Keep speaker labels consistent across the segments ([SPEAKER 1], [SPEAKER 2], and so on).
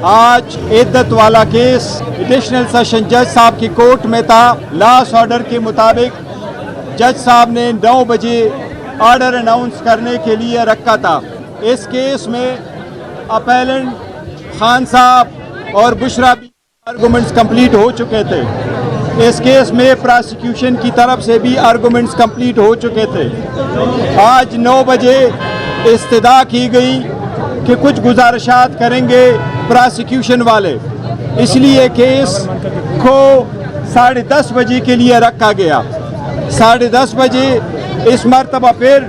[SPEAKER 1] آج عدت والا کیس ایڈیشنل سیشن جج صاحب کی کورٹ میں تھا. لاسٹ آرڈر کے مطابق جج صاحب نے 9 بجے آرڈر اناؤنس کرنے کے لیے رکھا تھا. اس کیس میں اپیلنٹ خان صاحب اور بشرا بھی آرگومنٹس کمپلیٹ ہو چکے تھے. اس کیس میں پراسیکیوشن کی طرف سے بھی آرگومنٹس کمپلیٹ ہو چکے تھے. آج 9 بجے استدعا کی گئی کہ کچھ گزارشات کریں گے پراسیکیوشن والے، اس لیے کیس کو 10:30 بجے کے لیے رکھا گیا. 10:30 بجے اس مرتبہ پھر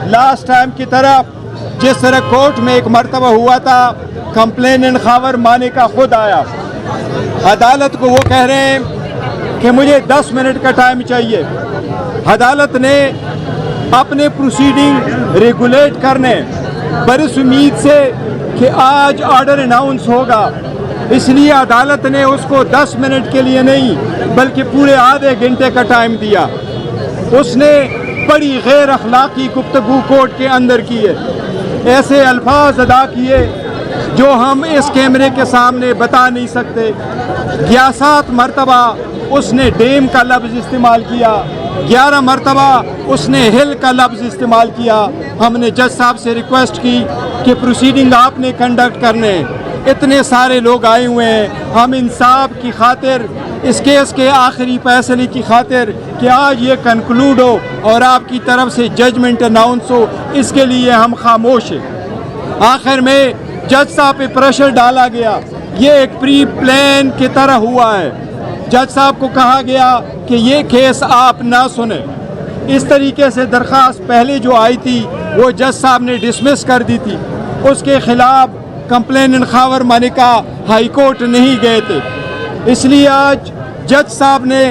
[SPEAKER 1] لاسٹ ٹائم کی طرف جس طرح کورٹ میں ایک مرتبہ ہوا تھا، کمپلیننٹ خاور مانے کا خود آیا. عدالت کو وہ کہہ رہے ہیں کہ مجھے 10 منٹ کا ٹائم چاہیے. عدالت نے اپنے پروسیڈنگ ریگولیٹ کرنے برس امید سے کہ آج آرڈر اناؤنس ہوگا، اس لیے عدالت نے اس کو 10 منٹ کے لیے نہیں بلکہ پورے آدھے گھنٹے کا ٹائم دیا. اس نے بڑی غیر اخلاقی گفتگو کورٹ کے اندر کی ہے، ایسے الفاظ ادا کیے جو ہم اس کیمرے کے سامنے بتا نہیں سکتے. 7 مرتبہ اس نے ڈیم کا لفظ استعمال کیا، 11 مرتبہ اس نے ہل کا لفظ استعمال کیا. ہم نے جج صاحب سے ریکویسٹ کی کہ پروسیڈنگ آپ نے کنڈکٹ کرنے، اتنے سارے لوگ آئے ہوئے ہیں، ہم انصاف کی خاطر اس کیس کے آخری فیصلے کی خاطر کہ آج یہ کنکلوڈ ہو اور آپ کی طرف سے ججمنٹ اناؤنس ہو، اس کے لیے ہم خاموش ہیں. آخر میں جج صاحب پہ پریشر ڈالا گیا. یہ ایک پری پلان کی طرح ہوا ہے. جج صاحب کو کہا گیا کہ یہ کیس آپ نہ سنیں. اس طریقے سے درخواست پہلے جو آئی تھی وہ جج صاحب نے ڈسمس کر دی تھی. اس کے خلاف complainant Khawar Manika high court نہیں گئے تھے. اس لیے آج جج صاحب نے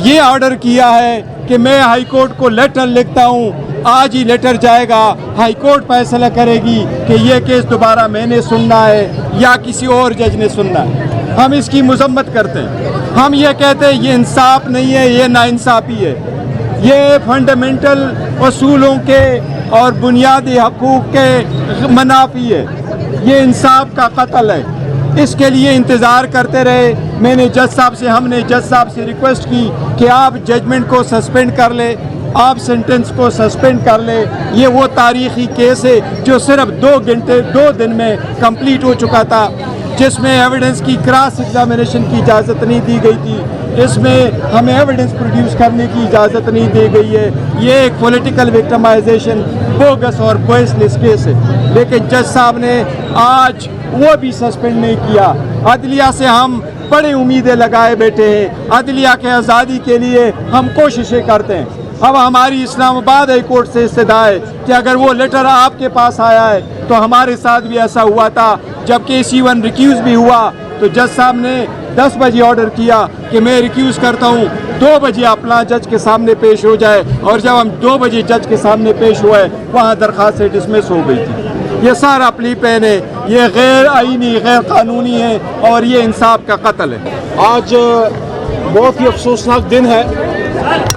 [SPEAKER 1] یہ آرڈر کیا ہے کہ میں ہائی کورٹ کو لیٹر لکھتا ہوں. آج ہی لیٹر جائے گا، ہائی کورٹ فیصلہ کرے گی کہ یہ کیس دوبارہ میں نے سننا ہے یا کسی اور جج نے سننا ہے. ہم اس کی مذمت کرتے ہیں. ہم یہ کہتے ہیں یہ انصاف نہیں ہے، یہ ناانصافی ہے. یہ فنڈامنٹل اصولوں کے اور بنیادی حقوق کے منافی ہے. یہ انصاف کا قتل ہے. اس کے لیے انتظار کرتے رہے. میں نے ہم نے جج صاحب سے ریکویسٹ کی کہ آپ ججمنٹ کو سسپینڈ کر لیں، آپ سینٹنس کو سسپینڈ کر لیں. یہ وہ تاریخی کیس ہے جو صرف 2 دن میں کمپلیٹ ہو چکا تھا، جس میں ایویڈنس کی کراس ایگزامینیشن کی اجازت نہیں دی گئی تھی، اس میں ہمیں ایویڈنس پروڈیوس کرنے کی اجازت نہیں دی گئی ہے. یہ ایک پولیٹیکل وکٹمائزیشن، بوگس اور بیس لیس کیس ہے. لیکن جج صاحب نے آج وہ بھی سسپینڈ نہیں کیا. عدلیہ سے ہم بڑی امیدیں لگائے بیٹھے ہیں. عدلیہ کے آزادی کے لیے ہم کوششیں کرتے ہیں. اب ہماری اسلام آباد ہائی کورٹ سے استدعا ہے کہ اگر وہ لیٹر آپ کے پاس آیا ہے تو ہمارے ساتھ بھی ایسا ہوا تھا. جب KC1 ریکیوز بھی ہوا تو جج صاحب نے 10 بجے آرڈر کیا کہ میں ریکیوز کرتا ہوں، 2 بجے اپنا جج کے سامنے پیش ہو جائے. اور جب ہم 2 بجے جج کے سامنے پیش ہوئے وہاں درخواست سے ڈسمس ہو گئی تھی. یہ سارا پلی پین ہے، یہ غیر آئینی، غیر قانونی ہے اور یہ انصاف کا قتل ہے.
[SPEAKER 2] آج بہت ہی افسوسناک دن ہے.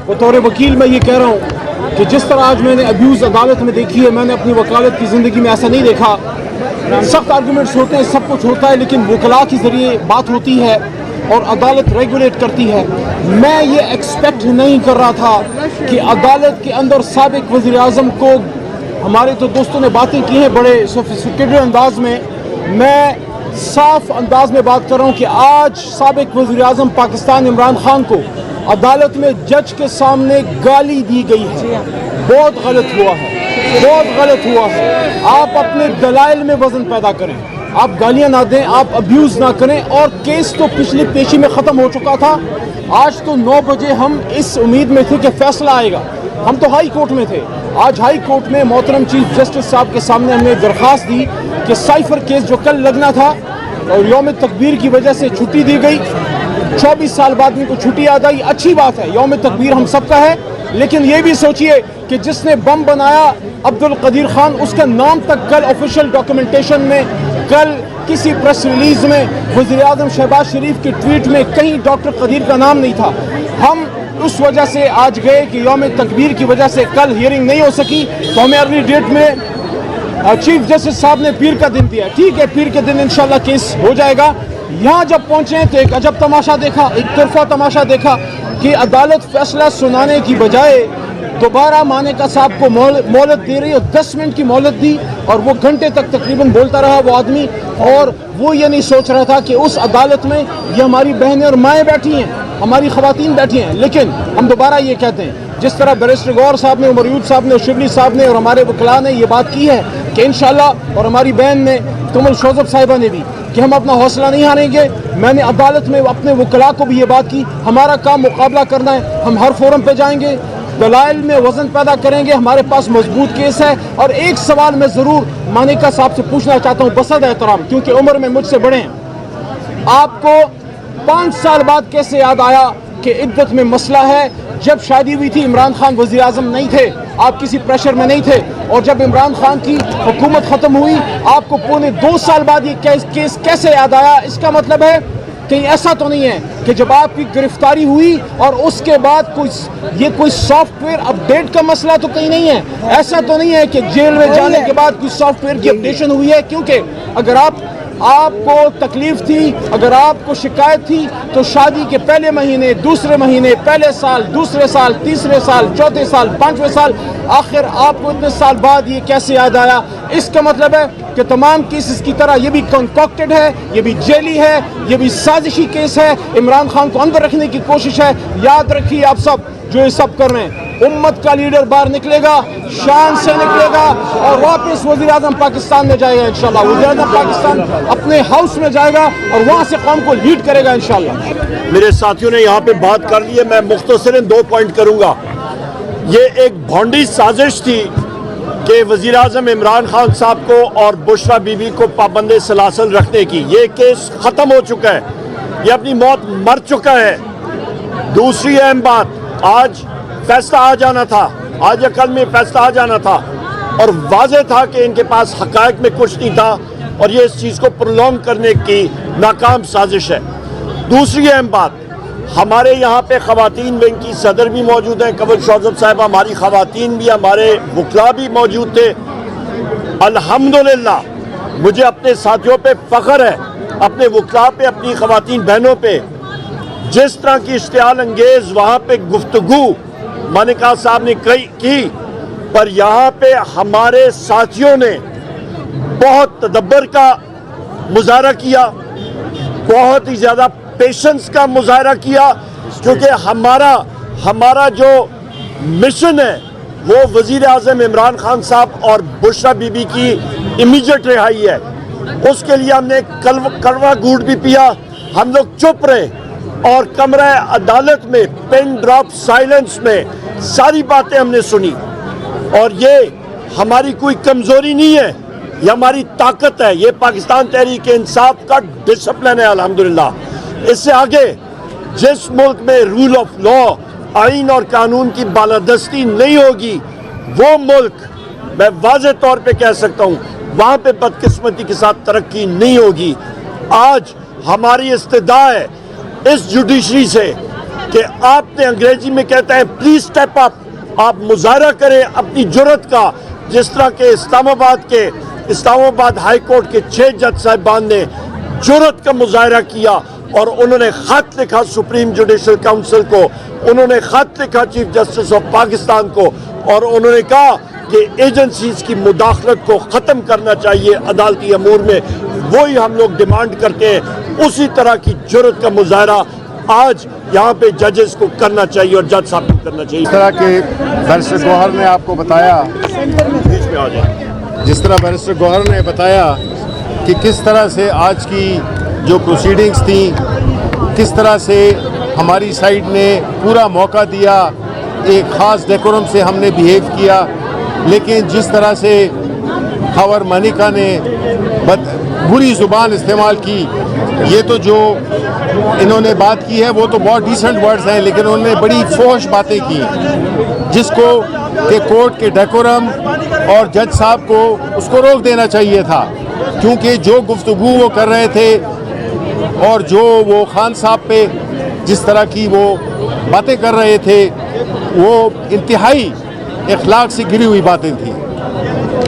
[SPEAKER 2] بطور وکیل میں یہ کہہ رہا ہوں کہ جس طرح آج میں نے ابیوز عدالت میں دیکھی ہے، میں نے اپنی وکالت کی زندگی میں ایسا نہیں دیکھا. سخت آرگومنٹس ہوتے ہیں، سب کچھ ہوتا ہے، لیکن وکلاء کے ذریعے بات ہوتی ہے اور عدالت ریگولیٹ کرتی ہے. میں یہ ایکسپیکٹ نہیں کر رہا تھا کہ عدالت کے اندر سابق وزیر اعظم کو، ہمارے تو دوستوں نے باتیں کی ہیں بڑے سوفسٹیکیٹڈ انداز میں، میں صاف انداز میں بات کر رہا ہوں کہ آج سابق وزیر اعظم پاکستان عمران خان کو عدالت میں جج کے سامنے گالی دی گئی ہے. بہت غلط ہوا ہے، بہت غلط ہوا ہے. آپ اپنے دلائل میں وزن پیدا کریں، آپ گالیاں نہ دیں، آپ ابیوز نہ کریں. اور کیس تو پچھلی پیشی میں ختم ہو چکا تھا. آج تو 9 بجے ہم اس امید میں تھے کہ فیصلہ آئے گا. ہم تو ہائی کورٹ میں تھے. آج ہائی کورٹ میں محترم چیف جسٹس صاحب کے سامنے ہم نے درخواست دی کہ سائفر کیس جو کل لگنا تھا اور یوم تکبیر کی وجہ سے چھٹی دی گئی. 24 سال بعد میں کو چھٹی یاد آئی، اچھی بات ہے، یوم تکبیر ہم سب کا ہے. لیکن یہ بھی سوچئے کہ جس نے بم بنایا عبد القدیر خان، اس کا نام تک کل آفیشیل ڈاکومنٹیشن میں، کل کسی پریس ریلیز میں، وزیر اعظم شہباز شریف کے ٹویٹ میں کہیں ڈاکٹر قدیر کا نام نہیں تھا. ہم اس وجہ سے آج گئے کہ یوم تکبیر کی وجہ سے کل ہیئرنگ نہیں ہو سکی، تو ہمیں ارلی ڈیٹ میں چیف جسٹس صاحب نے پیر کا دن دیا. ٹھیک ہے, پیر کے دن انشاءاللہ کیس ہو جائے گا. یہاں جب پہنچے تو ایک عجب تماشا دیکھا, ایک طرفہ تماشا دیکھا کہ عدالت فیصلہ سنانے کی بجائے دوبارہ مانیکا صاحب کو مہلت دے رہی, اور 10 منٹ کی مہلت دی, اور وہ گھنٹے تک تقریباً بولتا رہا وہ آدمی, اور وہ یہ نہیں سوچ رہا تھا کہ اس عدالت میں یہ ہماری بہنیں اور مائیں بیٹھی ہیں, ہماری خواتین بیٹھی ہیں. لیکن ہم دوبارہ یہ کہتے ہیں, جس طرح بیرسٹر غور صاحب نے, عمر یوسف صاحب نے, شبلی صاحب نے اور ہمارے وکلاء نے یہ بات کی ہے کہ انشاءاللہ, اور ہماری بہن نے تمل شوزب صاحبہ نے بھی, کہ ہم اپنا حوصلہ نہیں ہاریں گے. میں نے عدالت میں اپنے وکلاء کو بھی یہ بات کی, ہمارا کام مقابلہ کرنا ہے, ہم ہر فورم پہ جائیں گے, دلائل میں وزن پیدا کریں گے, ہمارے پاس مضبوط کیس ہے. اور ایک سوال میں ضرور مانیکا صاحب سے پوچھنا چاہتا ہوں بصد احترام, کیونکہ عمر میں مجھ سے بڑے ہیں, آپ کو 5 سال بعد کیسے یاد آیا کہ عدت میں مسئلہ ہے؟ جب شادی ہوئی تھی عمران خان وزیر اعظم نہیں تھے, آپ کسی پریشر میں نہیں تھے, اور جب عمران خان کی حکومت ختم ہوئی آپ کو پونے 2 سال بعد یہ کیس کیسے یاد آیا؟ اس کا مطلب ہے کہیں ایسا تو نہیں ہے کہ جب آپ کی گرفتاری ہوئی اور اس کے بعد کوئی سافٹ ویئر اپڈیٹ کا مسئلہ تو کہیں نہیں ہے؟ ایسا تو نہیں ہے کہ جیل میں جانے کے بعد کوئی سافٹ ویئر کی اپڈیشن ہوئی ہے؟ کیونکہ اگر آپ کو تکلیف تھی, اگر آپ کو شکایت تھی, تو شادی کے پہلے مہینے, دوسرے مہینے, پہلے سال, دوسرے سال, تیسرے سال, چوتھے سال, 5ویں سال, آخر آپ کو اتنے سال بعد یہ کیسے یاد آیا؟ اس کا مطلب ہے کہ تمام کیسز کی طرح یہ بھی کنکاکٹڈ ہے, یہ بھی جیلی ہے, یہ بھی سازشی کیس ہے, عمران خان کو اندر رکھنے کی کوشش ہے. یاد رکھیے آپ سب جو یہ سب کر رہے ہیں, امت کا لیڈر باہر نکلے گا, شان سے نکلے گا, اور واپس وزیر اعظم پاکستان میں جائے گا انشاءاللہ. وزیر اعظم پاکستان اپنے ہاؤس میں جائے گا اور وہاں سے قوم کو لیڈ کرے گا انشاءاللہ.
[SPEAKER 3] میرے ساتھیوں نے یہاں پہ بات کر لی ہے, میں مختصراً 2 پوائنٹ کروں گا. یہ ایک بھونڈی سازش تھی کہ وزیر اعظم عمران خان صاحب کو اور بشرا بی بی کو پابند سلاسل رکھنے کی. یہ کیس ختم ہو چکا ہے, یہ اپنی موت مر چکا ہے. دوسری اہم بات, آج فیصلہ آ جانا تھا, آج یا کل میں فیصلہ آ جانا تھا, اور واضح تھا کہ ان کے پاس حقائق میں کچھ نہیں تھا, اور یہ اس چیز کو پرولونگ کرنے کی ناکام سازش ہے. دوسری اہم بات, ہمارے یہاں پہ خواتین ونگ کی صدر بھی موجود ہیں, کنول شوزب صاحبہ, ہماری خواتین بھی, ہمارے وکلاء بھی موجود تھے. الحمدللہ مجھے اپنے ساتھیوں پہ فخر ہے, اپنے وکلاء پہ, اپنی خواتین بہنوں پہ. جس طرح کی اشتعال انگیز وہاں پہ گفتگو مانیکا صاحب نے کی, پر یہاں پہ ہمارے ساتھیوں نے بہت تدبر کا مظاہرہ کیا, بہت ہی زیادہ پیشنس کا مظاہرہ کیا, کیونکہ ہمارا جو مشن ہے وہ وزیر اعظم عمران خان صاحب اور بشرا بی بی کی امیجیٹ رہائی ہے. اس کے لیے ہم نے کڑوا گھونٹ بھی پیا, ہم لوگ چپ رہے, اور کمرہ عدالت میں پن ڈراپ سائلنس میں ساری باتیں ہم نے سنی. اور یہ ہماری کوئی کمزوری نہیں ہے, یہ ہماری طاقت ہے, یہ پاکستان تحریک انصاف کا ڈسپلن ہے. الحمدللہ اس سے آگے جس ملک میں رول آف لا, آئین اور قانون کی بالادستی نہیں ہوگی, وہ ملک میں واضح طور پہ کہہ سکتا ہوں وہاں پہ بدقسمتی کے ساتھ ترقی نہیں ہوگی. آج ہماری استدعا ہے اس جوڈیشری سے کہ آپ نے, انگریزی میں کہتے ہیں پلیز سٹیپ اپ, آپ مظاہرہ کریں اپنی جرت کا, جس طرح کہ اسلام آباد ہائی کورٹ کے 6 جج صاحبان نے جرت کا مظاہرہ کیا, اور انہوں نے خط لکھا سپریم جوڈیشل کونسل کو, انہوں نے خط لکھا چیف جسٹس آف پاکستان کو, اور انہوں نے کہا کہ ایجنسیز کی مداخلت کو ختم کرنا چاہیے عدالتی امور میں. وہی ہم لوگ ڈیمانڈ کرتے ہیں, اسی طرح کی جرت کا مظاہرہ آج یہاں پہ ججز کو کرنا چاہیے اور جج صاحب کو کرنا چاہیے.
[SPEAKER 4] جس طرح کہ بیرسٹر گوہر نے آپ کو بتایا,
[SPEAKER 3] بیچ میں آ جائیں.
[SPEAKER 4] جس طرح بیرسٹر گوہر نے بتایا کہ کس طرح سے آج کی جو پروسیڈنگز تھیں, کس طرح سے ہماری سائڈ نے پورا موقع دیا, ایک خاص ڈیکورم سے ہم نے بیہیو کیا, لیکن جس طرح سے خاور مانیکا نے بری زبان استعمال کی, یہ تو جو انہوں نے بات کی ہے وہ تو بہت ڈیسنٹ ورڈز ہیں, لیکن انہوں نے بڑی فحش باتیں کی, جس کو کہ کورٹ کے ڈیکورم اور جج صاحب کو اس کو روک دینا چاہیے تھا, کیونکہ جو گفتگو وہ کر رہے تھے اور جو وہ خان صاحب پہ جس طرح کی وہ باتیں کر رہے تھے وہ انتہائی اخلاق سے گری ہوئی باتیں تھیں.